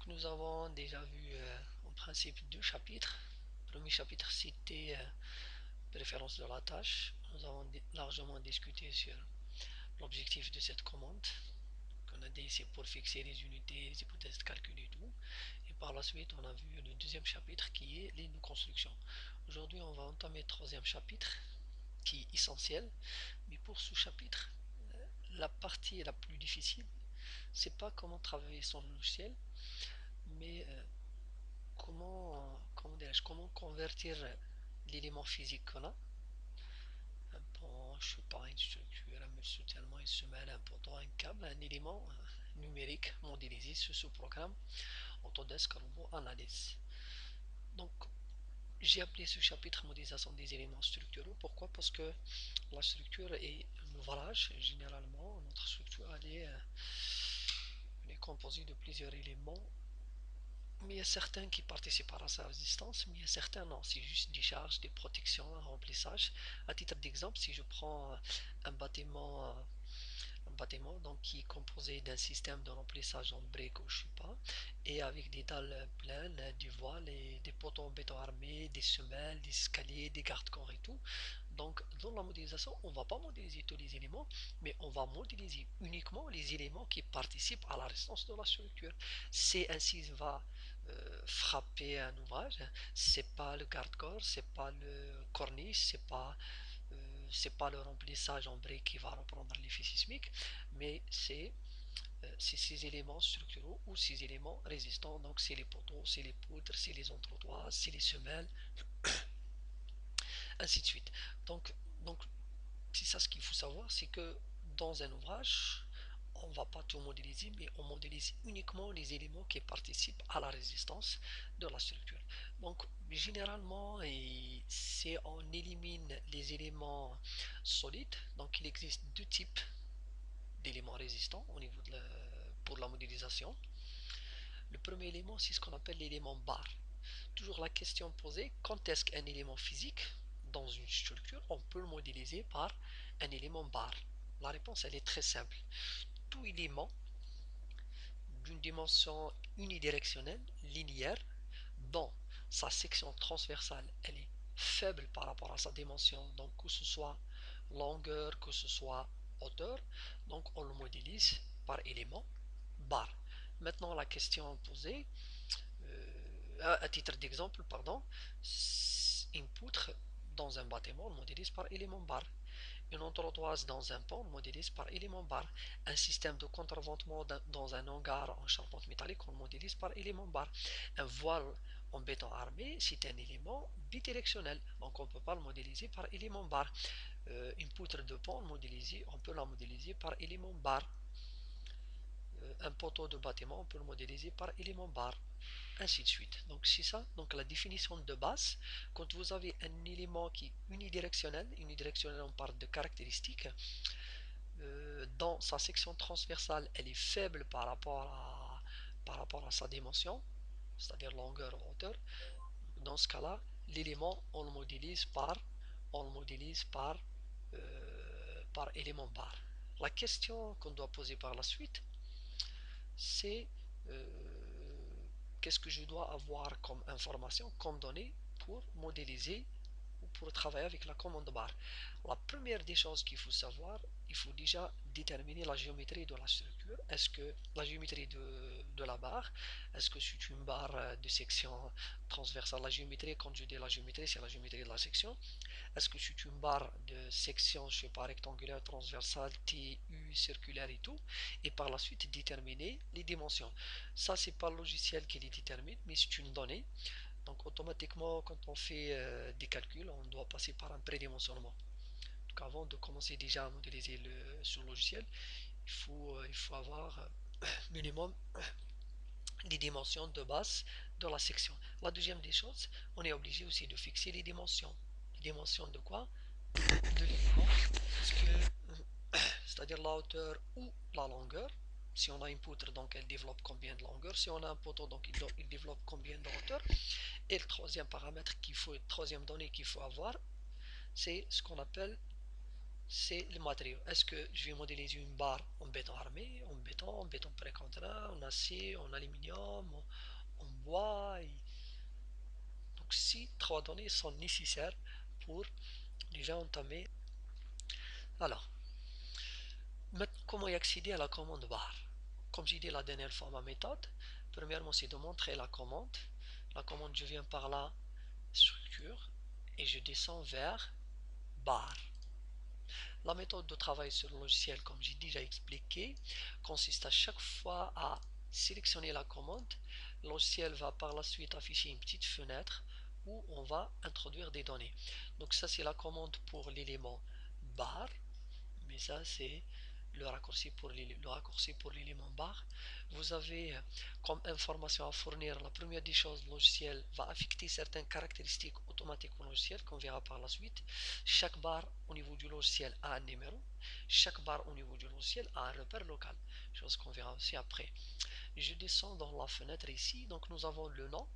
nous avons déjà vu en principe deux chapitres. Le premier chapitre c'était préférence de la tâche. Nous avons largement discuté sur l'objectif de cette commande. On a dit c'est pour fixer les unités, les hypothèses de calcul et tout. Et par la suite, on a vu le deuxième chapitre qui est les constructions. Aujourd'hui, on va entamer le troisième chapitre qui est essentiel. Mais pour ce chapitre, la partie la plus difficile, c'est pas comment travailler son logiciel, mais comment convertir l'élément physique qu'on a, un pont, je sais pas, une structure, un soutènement, une semelle, un poteau, un câble, un élément numérique modélisé sur ce programme Autodesk Robot Analyse. Donc, j'ai appelé ce chapitre modélisation des éléments structuraux. Pourquoi? Parce que la structure est un ouvrage. Généralement, notre structure elle est composée de plusieurs éléments, mais il y a certains qui participent à sa résistance, mais il y a certains non, c'est juste des charges, des protections, un remplissage. À titre d'exemple, si je prends un bâtiment, donc, qui est composé d'un système de remplissage en briques ou je sais pas, et avec des dalles pleines, du voile et des poteaux en béton armé, des semelles, des escaliers, des garde-corps et tout. Donc dans la modélisation, on ne va pas modéliser tous les éléments, mais on va modéliser uniquement les éléments qui participent à la résistance de la structure. C'est ainsi va frapper un ouvrage, c'est pas le garde-corps, c'est pas le corniche, c'est pas le remplissage en briques qui va reprendre l'effet sismique, mais c'est ces éléments structuraux ou ces éléments résistants. Donc c'est les poteaux, c'est les poutres, c'est les entretoises, c'est les semelles, ainsi de suite. Donc c'est ça ce qu'il faut savoir, c'est que dans un ouvrage, on ne va pas tout modéliser, mais on modélise uniquement les éléments qui participent à la résistance de la structure. Donc, généralement, c'est on élimine les éléments solides. Donc, il existe deux types d'éléments résistants pour la modélisation. Le premier élément, c'est ce qu'on appelle l'élément barre. Toujours la question posée, quand est-ce qu'un élément physique dans une structure, on peut le modéliser par un élément barre? La réponse, elle est très simple. Tout élément d'une dimension unidirectionnelle, linéaire, dont sa section transversale, elle est faible par rapport à sa dimension, donc que ce soit longueur, que ce soit hauteur, donc on le modélise par élément barre. Maintenant, la question posée, à titre d'exemple, pardon, une poutre dans un bâtiment, on le modélise par élément barre. Une entretoise dans un pont, on le modélise par élément barre. Un système de contreventement dans un hangar en charpente métallique, on le modélise par élément barre. Un voile en béton armé, c'est un élément bidirectionnel, donc on ne peut pas le modéliser par élément barre. Une poutre de pont, on peut la modéliser par élément barre. Un poteau de bâtiment, on peut le modéliser par élément barre, ainsi de suite. Donc c'est ça, donc la définition de base. Quand vous avez un élément qui est unidirectionnel on parle de caractéristiques, dans sa section transversale, elle est faible par rapport à sa dimension, c'est-à-dire longueur ou hauteur. Dans ce cas-là, l'élément, on le modélise par élément barre. La question qu'on doit poser par la suite, c'est qu'est-ce que je dois avoir comme information, comme donnée pour modéliser ou pour travailler avec la commande barre. La première des choses qu'il faut savoir, il faut déjà déterminer la géométrie de la structure. Est-ce que la géométrie de la barre, est-ce que c'est une barre de section transversale? La géométrie, quand je dis la géométrie, c'est la géométrie de la section. Est-ce que c'est une barre de section, je sais pas, rectangulaire, transversale, T, U, circulaire et tout, et par la suite déterminer les dimensions. Ça, c'est pas le logiciel qui les détermine, mais c'est une donnée. Donc automatiquement, quand on fait des calculs, on doit passer par un prédimensionnement. Donc avant de commencer déjà à modéliser sur le logiciel, il faut avoir minimum des dimensions de base de la section. La deuxième des choses, on est obligé aussi de fixer les dimensions. Les dimensions de quoi? De l'élément, c'est-à-dire la hauteur ou la longueur. Si on a une poutre, donc elle développe combien de longueur. Si on a un poteau, donc il développe combien de hauteur. Et le troisième paramètre troisième donnée qu'il faut avoir, c'est ce qu'on appelle c'est le matériau. Est-ce que je vais modéliser une barre en béton armé, en béton précontraint, en acier, en aluminium, en bois? Donc ces trois données sont nécessaires pour déjà entamer. Alors, maintenant, comment y accéder à la commande barre? Comme j'ai dit la dernière fois, ma méthode, premièrement, c'est de montrer la commande. La commande, je viens par la structure et je descends vers barre. La méthode de travail sur le logiciel, comme j'ai déjà expliqué, consiste à chaque fois à sélectionner la commande. Le logiciel va par la suite afficher une petite fenêtre où on va introduire des données. Donc ça, c'est la commande pour l'élément bar, mais ça, c'est le raccourci pour l'élément bar. Vous avez comme information à fournir, la première des choses, le logiciel va affecter certaines caractéristiques automatiques au logiciel qu'on verra par la suite. Chaque barre au niveau du logiciel a un numéro, chaque barre au niveau du logiciel a un repère local, chose qu'on verra aussi après. Je descends dans la fenêtre ici, donc nous avons le nom.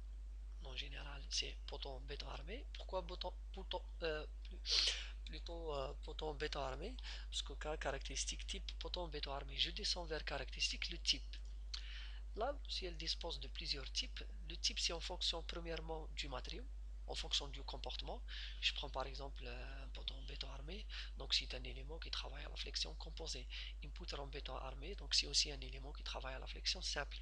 En général, c'est bouton béton armé. Pourquoi plutôt bouton béton armé? Parce que caractéristique type bouton béton armé. Je descends vers caractéristique le type. Là, si elle dispose de plusieurs types, le type c'est en fonction premièrement du matériau, en fonction du comportement. Je prends par exemple un bouton en béton armé, donc c'est un élément qui travaille à la flexion composée. Une poutre en béton armé, donc c'est aussi un élément qui travaille à la flexion simple.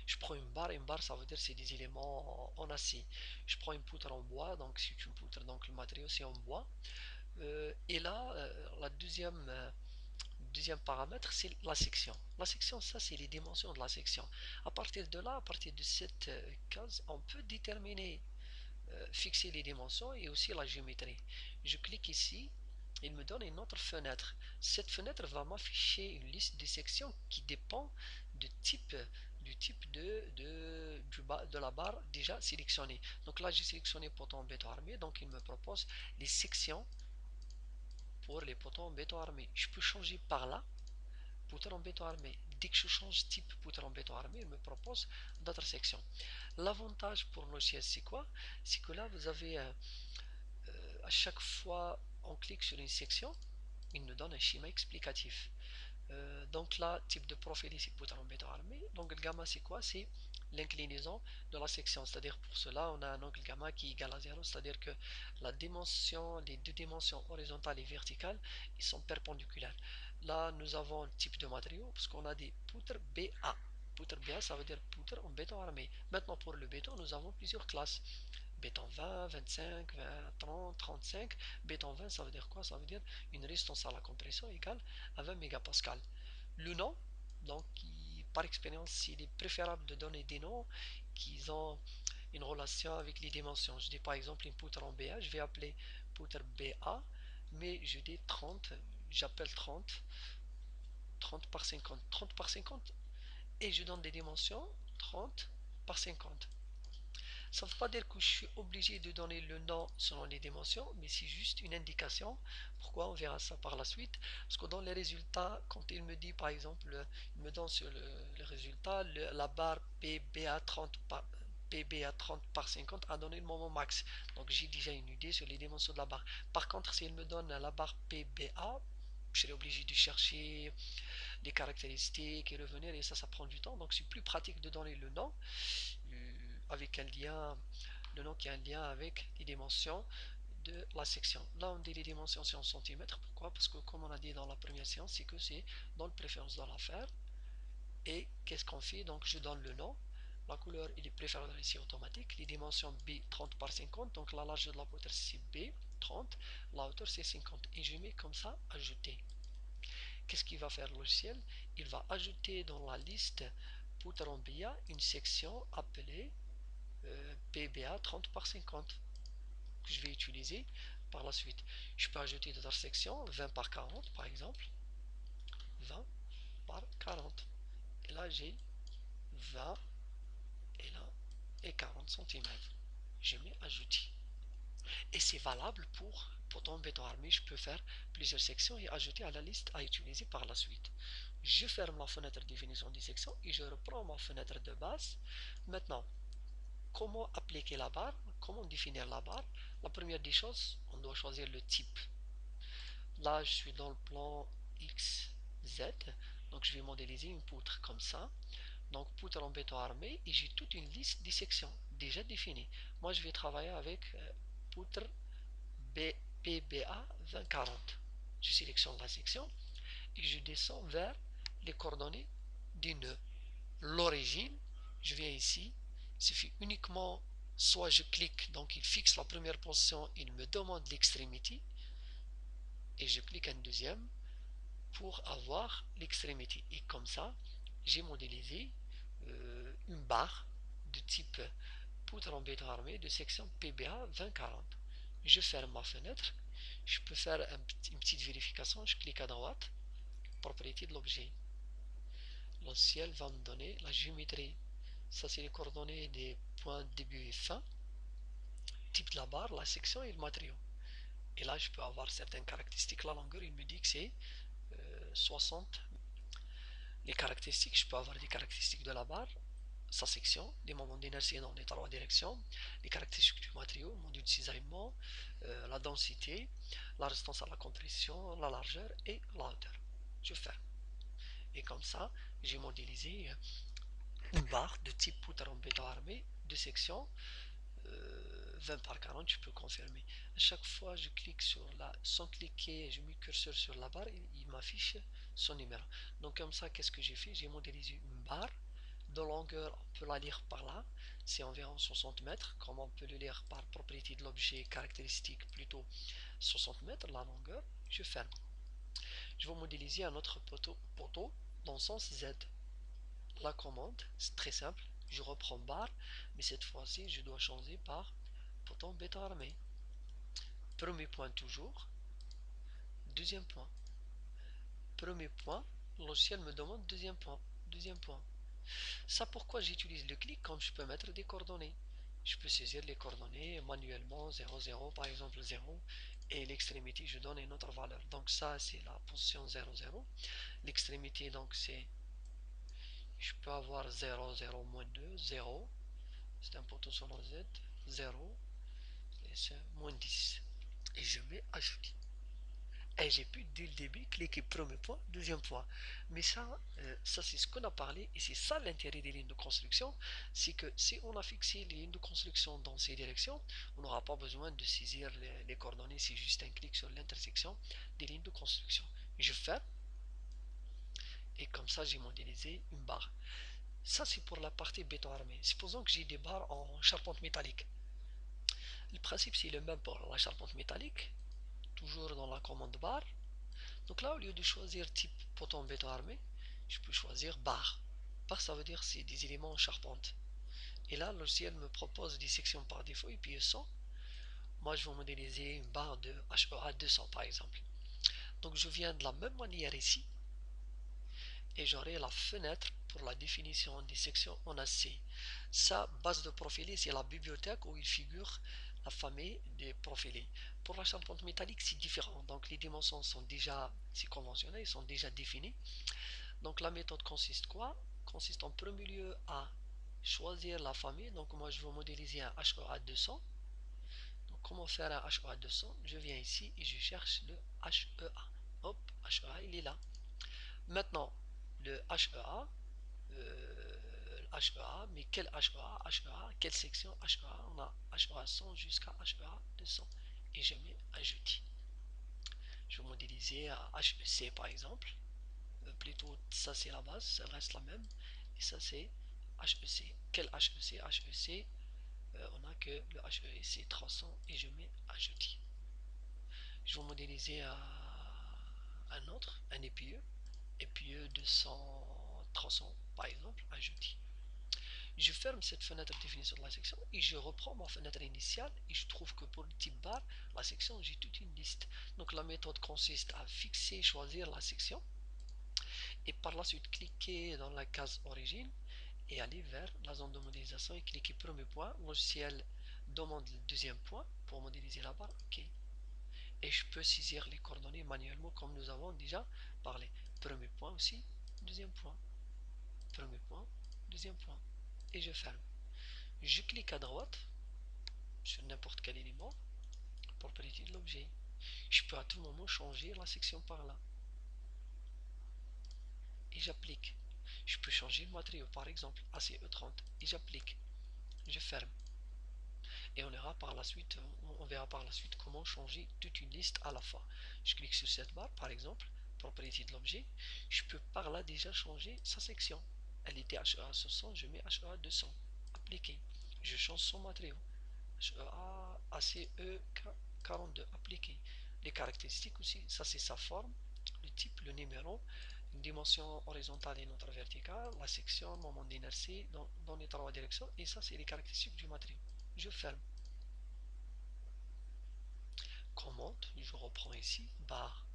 Je prends une barre ça veut dire c'est des éléments en acier. Je prends une poutre en bois, donc c'est une poutre, donc le matériau c'est en bois. Et là, la deuxième paramètre, c'est la section. La section, ça, c'est les dimensions de la section. À partir de là, à partir de cette case, on peut déterminer, fixer les dimensions et aussi la géométrie. Je clique ici, il me donne une autre fenêtre. Cette fenêtre va m'afficher une liste de sections qui dépend du type de la barre déjà sélectionnée. Donc là, j'ai sélectionné poteau en béton armé, donc il me propose les sections pour les poteaux en béton armé. Je peux changer par là poutre en béton armé. Dès que je change type poutre en béton armé, il me propose d'autres sections. L'avantage pour le logiciel, c'est quoi? C'est que là, vous avez à chaque fois on clique sur une section, il nous donne un schéma explicatif. Donc là, type de profil ici, poutre en béton armé. L'angle gamma, c'est quoi? C'est l'inclinaison de la section. C'est-à-dire pour cela, on a un angle gamma qui est égal à 0. C'est-à-dire que les deux dimensions horizontales et verticales, ils sont perpendiculaires. Là, nous avons un type de matériau parce qu'on a des poutres BA. Poutre BA, ça veut dire poutre en béton armé. Maintenant, pour le béton, nous avons plusieurs classes. Béton 20, 25, 20, 30, 35. Béton 20, ça veut dire quoi? Ça veut dire une résistance à la compression égale à 20 mégapascal. Le nom, donc par expérience, il est préférable de donner des noms qui ont une relation avec les dimensions. Je dis par exemple une poutre en BA, je vais appeler poutre BA, mais je dis 30, j'appelle 30 par 50, 30 par 50, et je donne des dimensions 30 par 50. Ça ne veut pas dire que je suis obligé de donner le nom selon les dimensions, mais c'est juste une indication. Pourquoi? On verra ça par la suite. Parce que dans les résultats, quand il me dit par exemple, il me donne sur le résultat, la barre PBA30 par 50 a donné le moment max. Donc j'ai déjà une idée sur les dimensions de la barre. Par contre, s'il me donne la barre PBA, je serai obligé de chercher les caractéristiques et revenir, et ça prend du temps. Donc c'est plus pratique de donner le nom avec un lien, le nom qui a un lien avec les dimensions de la section. Là, on dit les dimensions c'est en centimètres. Pourquoi? Parce que comme on a dit dans la première séance, c'est que c'est dans le préférence de l'affaire. Et qu'est-ce qu'on fait? Donc, je donne le nom. La couleur, il est préférable ici automatique. Les dimensions B 30 par 50. Donc, la largeur de la poutre, c'est B 30. La hauteur, c'est 50. Et je mets comme ça, ajouter. Qu'est-ce qu'il va faire le logiciel? Il va ajouter dans la liste poutre en BIA une section appelée PBA 30 par 50 que je vais utiliser par la suite. Je peux ajouter d'autres sections, 20 par 40 par exemple, 20 par 40. Et là j'ai 20 et là et 40 cm. Je mets ajouter. Et c'est valable pour ton béton armé. Je peux faire plusieurs sections et ajouter à la liste à utiliser par la suite. Je ferme la fenêtre de définition des sections et je reprends ma fenêtre de base. Maintenant, comment appliquer la barre? Comment définir la barre? La première des choses, on doit choisir le type. Là, je suis dans le plan X, Z. Donc, je vais modéliser une poutre comme ça. Donc, poutre en béton armé. Et j'ai toute une liste des sections déjà définies. Moi, je vais travailler avec poutre PBA 2040. Je sélectionne la section et je descends vers les coordonnées du nœud. L'origine, je viens ici. Il suffit uniquement, soit je clique, donc il fixe la première position, il me demande l'extrémité. Et je clique un deuxième pour avoir l'extrémité. Et comme ça, j'ai modélisé une barre de type poutre en béton armé de section PBA 2040. Je ferme ma fenêtre. Je peux faire une petite vérification. Je clique à droite. Propriété de l'objet. Logiciel va me donner la géométrie. Ça, c'est les coordonnées des points début et fin. Type de la barre, la section et le matériau. Et là, je peux avoir certaines caractéristiques. La longueur, il me dit que c'est 60. Les caractéristiques, je peux avoir des caractéristiques de la barre, sa section, des moments d'inertie dans les trois directions, les caractéristiques du matériau, le module de cisaillement, la densité, la résistance à la compression, la largeur et la hauteur. Je ferme. Et comme ça, j'ai modélisé une barre de type poutre en béton armé de section 20 par 40, je peux confirmer. À chaque fois, je clique sur la, sans cliquer, je mets le curseur sur la barre, il m'affiche son numéro. Donc comme ça, qu'est-ce que j'ai fait? J'ai modélisé une barre de longueur, on peut la lire par là, c'est environ 60 mètres, comme on peut le lire par propriété de l'objet, caractéristique plutôt 60 mètres, la longueur, je ferme. Je vais modéliser un autre poteau dans le sens Z. La commande, c'est très simple, je reprends barre, mais cette fois-ci, je dois changer par poteau béton armé. Premier point toujours, deuxième point. Premier point, le logiciel me demande deuxième point, deuxième point. Ça pourquoi j'utilise le clic comme je peux mettre des coordonnées. Je peux saisir les coordonnées manuellement, 0, 0 par exemple 0, et l'extrémité je donne une autre valeur. Donc ça c'est la position 0, 0. L'extrémité donc c'est, je peux avoir 0, 0, moins 2, 0, c'est un poteau sur Z, 0, et c'est moins 10. Et je mets ajouter. Et j'ai pu dès le début cliquer premier point, deuxième point. Mais ça c'est ce qu'on a parlé et c'est ça l'intérêt des lignes de construction, c'est que si on a fixé les lignes de construction dans ces directions, on n'aura pas besoin de saisir les coordonnées, c'est juste un clic sur l'intersection des lignes de construction. Je ferme et comme ça j'ai modélisé une barre. Ça c'est pour la partie béton armé. Supposons que j'ai des barres en charpente métallique. Le principe c'est le même pour la charpente métallique, toujours dans la commande barre. Donc là, au lieu de choisir type poteau en béton armé, je peux choisir barre. Barre, ça veut dire c'est des éléments en charpente. Et là, le logiciel me propose des sections par défaut et puis 100. Moi, je vais modéliser une barre de HEA 200 par exemple. Donc je viens de la même manière ici et j'aurai la fenêtre pour la définition des sections en AC. Sa base de profilés, c'est la bibliothèque où il figure la famille des profilés. Pour la charpente métallique, c'est différent. Donc les dimensions sont déjà, c'est conventionnel, ils sont déjà définis. Donc la méthode consiste quoi? Consiste en premier lieu à choisir la famille. Donc moi je veux modéliser un HEA 200. Donc comment faire un HEA 200? Je viens ici et je cherche le HEA. Hop, HEA il est là. Maintenant le HEA, HEA, mais quel HEA? HEA, quelle section HEA? On a HEA 100 jusqu'à HEA 200. Et je mets ajouter. Je vais modéliser un HEC par exemple. Plutôt ça c'est la base, elle reste la même. Et ça c'est HEC. Quel HEC? HEC, on a que le HEC 300 et je mets ajouter. Je vais modéliser un autre, un EPE 200, 300 par exemple, ajouter. Je ferme cette fenêtre de définition de la section et je reprends ma fenêtre initiale et je trouve que pour le type barre, la section, j'ai toute une liste. Donc la méthode consiste à fixer, choisir la section et par la suite cliquer dans la case origine et aller vers la zone de modélisation et cliquer premier point. Le logiciel demande le deuxième point pour modéliser la barre. OK. Et je peux saisir les coordonnées manuellement comme nous avons déjà parlé. Premier point aussi, deuxième point. Premier point, deuxième point. Et je ferme. Je clique à droite sur n'importe quel élément, propriété de l'objet. Je peux à tout moment changer la section par là. Et j'applique. Je peux changer le matériau, par exemple, ACE30. Et j'applique. Je ferme. Et on verra par la suite comment changer toute une liste à la fois. Je clique sur cette barre, par exemple, propriété de l'objet. Je peux par là déjà changer sa section. Elle était HEA 60, je mets HEA 200. Appliquer. Je change son matériau. HEA ACE 42. Appliquer. Les caractéristiques aussi, ça c'est sa forme, le type, le numéro, une dimension horizontale et une autre verticale, la section, moment d'inertie dans les trois directions, et ça c'est les caractéristiques du matériau. Je ferme. Commande, je reprends ici, barre.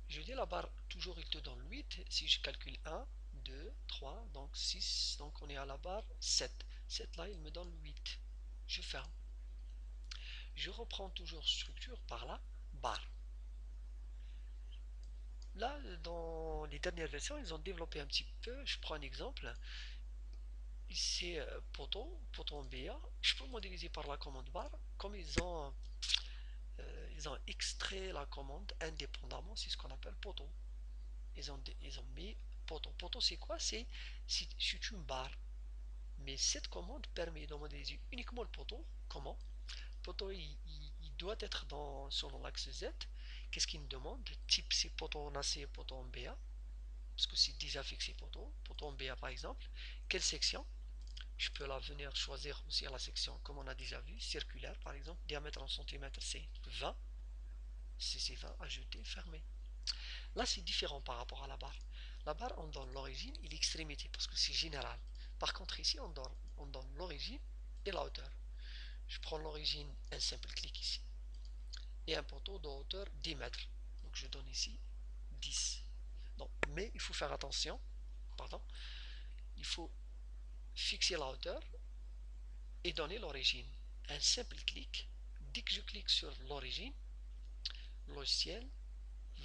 Je dis la barre, toujours il te donne 8. Si je calcule 1, 2, 3, donc 6, donc on est à la barre 7. 7 là, il me donne 8. Je ferme. Je reprends toujours structure par là, barre. Là, dans les dernières versions, ils ont développé un petit peu. Je prends un exemple. Ici, poteau en BA. Je peux modéliser par la commande barre. Comme ils ont extrait la commande indépendamment, c'est ce qu'on appelle poteau. Ils ont mis poteau. Poteau, c'est quoi? C'est une barre. Mais cette commande permet de modéliser uniquement le poteau. Comment? Le poteau, il doit être selon l'axe Z. Qu'est-ce qu'il me demande? Type, c'est poteau en AC, poteau en BA. Parce que c'est déjà fixé poteau en BA par exemple. Quelle section? Je peux la venir choisir aussi à la section, comme on a déjà vu, circulaire par exemple, diamètre en centimètres c'est 20, c'est 20, ajouter, fermer. Là c'est différent par rapport à la barre. La barre on donne l'origine et l'extrémité parce que c'est général. Par contre ici on donne l'origine et la hauteur. Je prends l'origine, un simple clic ici, et un poteau de hauteur 10 mètres. Donc je donne ici 10. Non, mais il faut faire attention, pardon, il faut fixer la hauteur et donner l'origine. Un simple clic, dès que je clique sur l'origine, le logiciel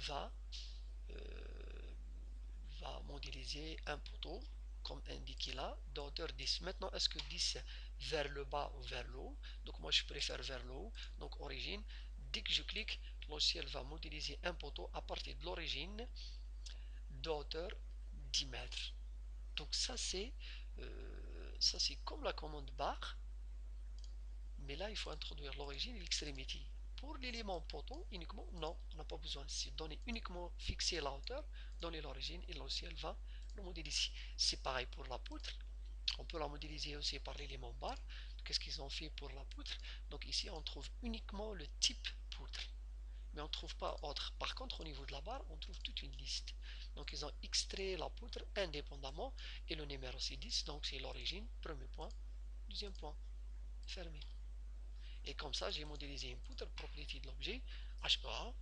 va, euh, va modéliser un poteau, comme indiqué là, de hauteur 10. Maintenant, est-ce que 10 vers le bas ou vers le haut? Donc moi je préfère vers le haut, donc origine. Dès que je clique, le logiciel va modéliser un poteau à partir de l'origine de hauteur 10 mètres. Donc ça c'est comme la commande barre, mais là il faut introduire l'origine et l'extrémité. Pour l'élément poteau uniquement, non, on n'a pas besoin. C'est donner uniquement fixer la hauteur, donner l'origine et le logiciel va le modéliser. C'est pareil pour la poutre. On peut la modéliser aussi par l'élément barre. Qu'est-ce qu'ils ont fait pour la poutre? Donc ici on trouve uniquement le type poutre, mais on ne trouve pas autre. Par contre, au niveau de la barre, on trouve toute une liste. Donc ils ont extrait la poutre indépendamment et le numéro c'est 10, donc c'est l'origine, premier point, deuxième point, fermé. Et comme ça, j'ai modélisé une poutre, propriété de l'objet, HEA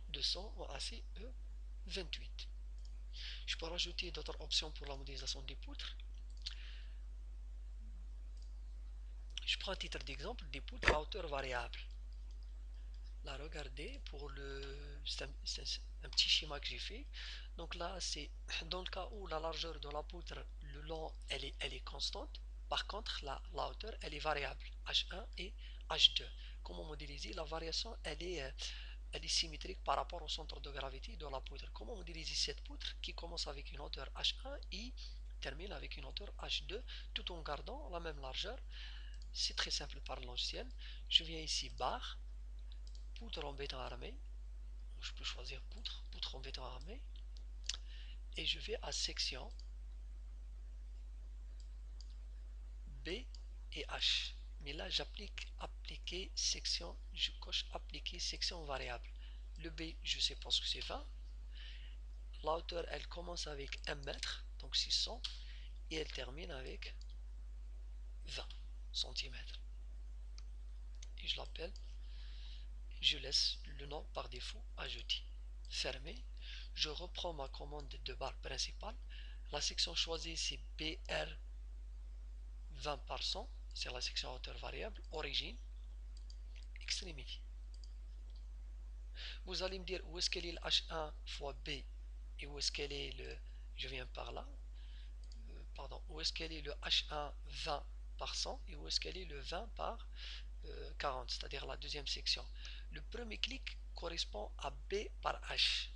200 ou ACE 28. Je peux rajouter d'autres options pour la modélisation des poutres. Je prends un titre d'exemple des poutres à hauteur variable. Là, regardez, c'est un petit schéma que j'ai fait. Donc là, c'est dans le cas où la largeur de la poutre, le long, elle est constante. Par contre, la hauteur, elle est variable, H1 et H2. Comment modéliser? La variation, elle est symétrique par rapport au centre de gravité de la poutre. Comment modéliser cette poutre qui commence avec une hauteur H1 et termine avec une hauteur H2 tout en gardant la même largeur? C'est très simple par le logiciel. Je viens ici, barre, poutre en béton armé. Je peux choisir poutre en béton armé. Et je vais à section B et H. Mais là, j'applique appliquer section, je coche appliquer section variable. Le B, je sais pas ce que c'est 20. La hauteur, elle commence avec 1 mètre, donc 600, et elle termine avec 20 centimètres. Et je l'appelle, je laisse le nom par défaut ajouté. Fermé. Je reprends ma commande de barre principale. La section choisie, c'est BR 20 par 100, c'est la section hauteur variable, origine, extrémité. Vous allez me dire où est-ce qu'elle est le H1 fois B et où est-ce qu'elle est le, je viens par là, pardon, où est-ce qu'elle est le H1 20 par 100 et où est-ce qu'elle est le 20 par 40, c'est-à-dire la deuxième section. Le premier clic correspond à B par H.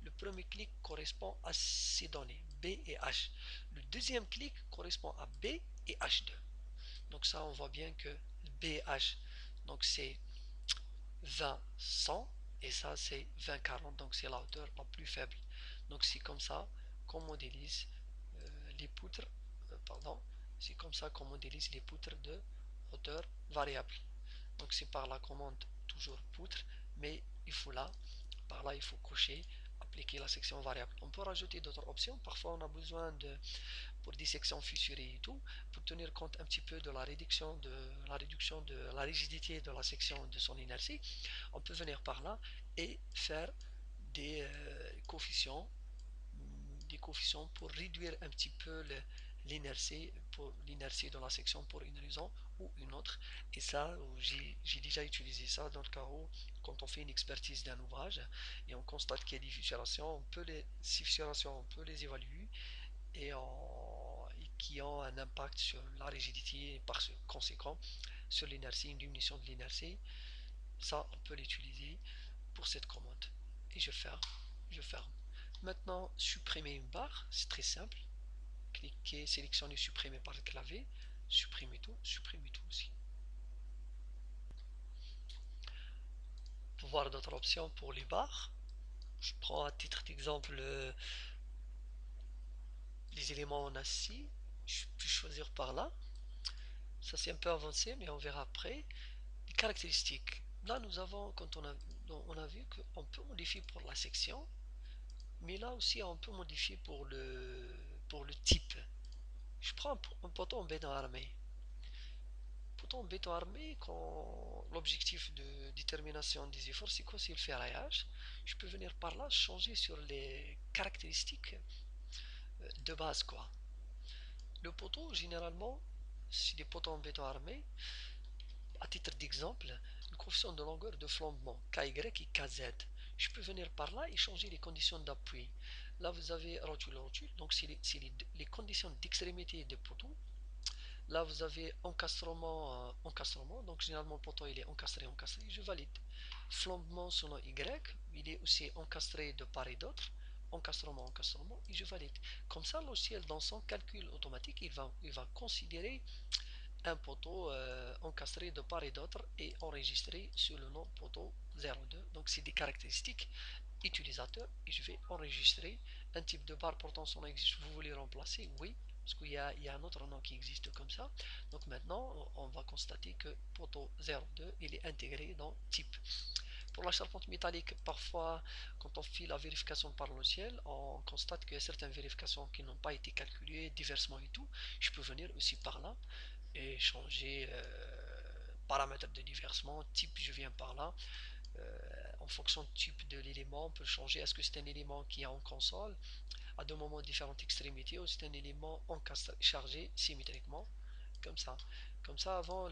Le premier clic correspond à ces données, B et H. Le deuxième clic correspond à B et H2. Donc ça, on voit bien que B et H, donc c'est 20, 100, et ça c'est 20, 40, donc c'est la hauteur la plus faible. Donc c'est comme ça qu'on modélise les poutres, pardon, c'est comme ça qu'on modélise les poutres de hauteur variable. Donc c'est par la commande toujours poutre, mais il faut là, par là il faut cocher, appliquer la section variable. On peut rajouter d'autres options, parfois on a besoin de, pour des sections fissurées et tout, pour tenir compte un petit peu de la réduction de la rigidité de la section de son inertie, on peut venir par là et faire des coefficients des coefficients pour réduire un petit peu l'inertie de la section pour une raison ou une autre. Et ça, j'ai déjà utilisé ça dans le cas où, quand on fait une expertise d'un ouvrage et on constate qu'il y a des fissurations, ces fissurations, on peut les évaluer et qui ont un impact sur la rigidité et par conséquent sur l'inertie, une diminution de l'inertie. Ça, on peut l'utiliser pour cette commande. Et je ferme. Maintenant, supprimer une barre, c'est très simple. Cliquez, sélectionnez, supprimer par le clavier. Supprimez tout aussi. Pour voir d'autres options pour les barres, je prends à titre d'exemple les éléments en acier. Je peux choisir par là. Ça c'est un peu avancé, mais on verra après. Les caractéristiques. Là, quand on a vu qu'on peut modifier pour la section, mais là aussi on peut modifier pour le type. Je prends un poteau en béton armé. Poteau en béton armé, quand l'objectif de détermination des efforts, c'est quoi? C'est le ferraillage. Je peux venir par là changer sur les caractéristiques de base, quoi. Le poteau, généralement, c'est des poteaux en béton armé. À titre d'exemple, le coefficient de longueur de flambement, KY et KZ. Je peux venir par là et changer les conditions d'appui. Là, vous avez rotule, donc c'est les conditions d'extrémité des poteaux. Là, vous avez encastrement. Donc, généralement, le poteau, il est encastré. Je valide. Flambement selon Y, il est aussi encastré de part et d'autre. Encastrement, et je valide. Comme ça, le logiciel, dans son calcul automatique, il va considérer un poteau encastré de part et d'autre et enregistré sur le nom poteau 02. Donc, c'est des caractéristiques utilisateurs et je vais enregistrer un type de barre portant son nom existe. Vous voulez remplacer? Oui, parce qu'il y a un autre nom qui existe comme ça. Donc maintenant, on va constater que poteau 02, il est intégré dans type. Pour la charpente métallique, parfois, quand on fait la vérification par logiciel, on constate qu'il y a certaines vérifications qui n'ont pas été calculées, diversement et tout. Je peux venir aussi par là et changer paramètres de diversement, type, je viens par là, en fonction du type de l'élément, on peut changer. Est-ce que c'est un élément qui est en console à deux moments différentes extrémités ou c'est un élément chargé symétriquement, comme ça. Comme ça, avant,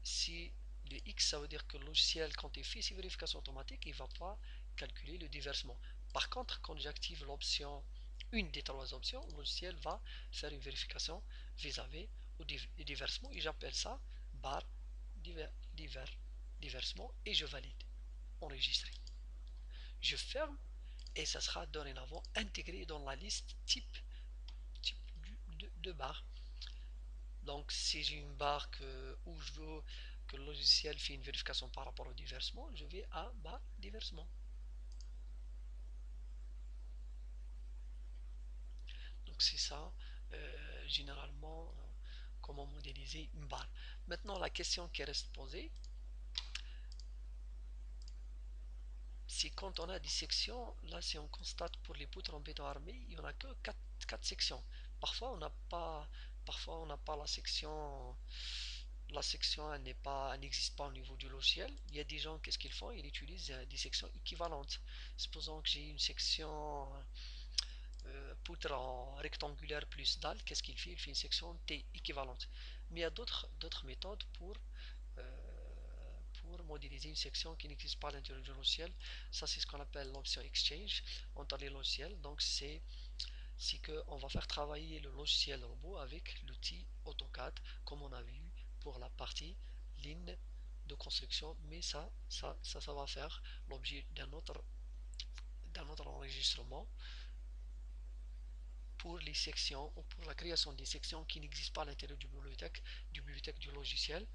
si le X, ça veut dire que le logiciel, quand il fait ses vérifications automatiques, il ne va pas calculer le déversement. Par contre, quand j'active l'option, une des trois options, le logiciel va faire une vérification vis-à-vis au déversement et j'appelle ça barre diver, diver, déversement et je valide. Enregistrer. Je ferme et ça sera dorénavant intégré dans la liste type de barre. Donc si j'ai une barre où je veux que le logiciel fait une vérification par rapport au déversement, je vais à barre déversement. Donc c'est ça, généralement, comment modéliser une barre. Maintenant, la question qui reste posée, c'est quand on a des sections, là si on constate pour les poutres en béton armé, il n'y en a que 4 sections. Parfois on n'a pas, parfois on n'a pas la section elle n'existe pas au niveau du logiciel. Il y a des gens, qu'est-ce qu'ils font? Ils utilisent des sections équivalentes. Supposons que j'ai une section poutre en rectangulaire plus dalle, qu'est-ce qu'il fait? Il fait une section T équivalente. Mais il y a d'autres méthodes pour modéliser une section qui n'existe pas à l'intérieur du logiciel. Ça, c'est ce qu'on appelle l'option Exchange entre les logiciels. Donc, c'est qu'on va faire travailler le logiciel robot avec l'outil AutoCAD, comme on a vu pour la partie ligne de construction, mais ça va faire l'objet d'un autre enregistrement pour les sections ou pour la création des sections qui n'existent pas à l'intérieur du bibliothèque du logiciel.